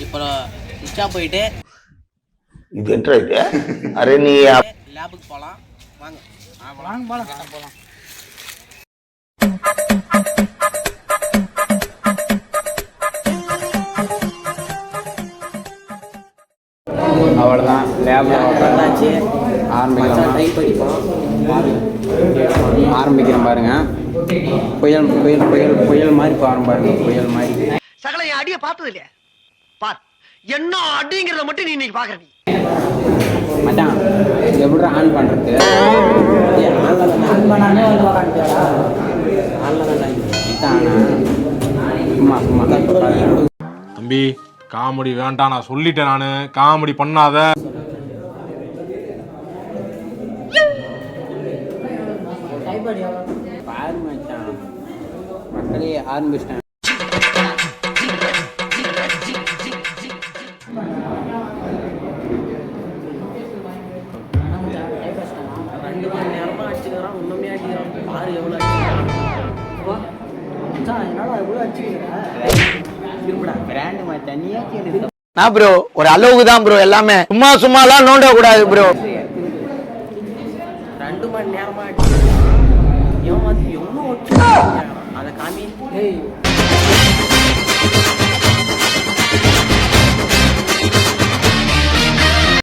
இப்போ ரிக்ஷா போயிட்டு இது என்ன இது? அரே நீ லேபுக்கு போகலாம். வாங்க வாங்க போகலாம். அவ்வளோதான். லேபில் வந்தாச்சு. ஆரம்பிக்கிறேன் பாருங்க. புயல் புயல் புயல் புயல் மாதிரி பாருங்க, புயல் மாதிரி. சகல என் அடியை பார்த்தது இல்லையா? பார் என்ன அடிங்கிறத மட்டும் நீ இன்னைக்கு பாக்குற. மச்சான் எப்படி ஆன் பண்ணுறது? தம்பி காமெடி வேண்டாம், நான் சொல்லிட்டேன். நானு காமெடி பண்ணாத. பாரு மச்சான், மக்களே ஆரம்பிச்சிட்டேன். நான் ப்ரோ ஒரு அளவுக்கு தான் ப்ரோ, எல்லாமே சும்மாலாம் நோண்ட கூடாது ப்ரோ. 2 மணி நேரமா அதை காமி.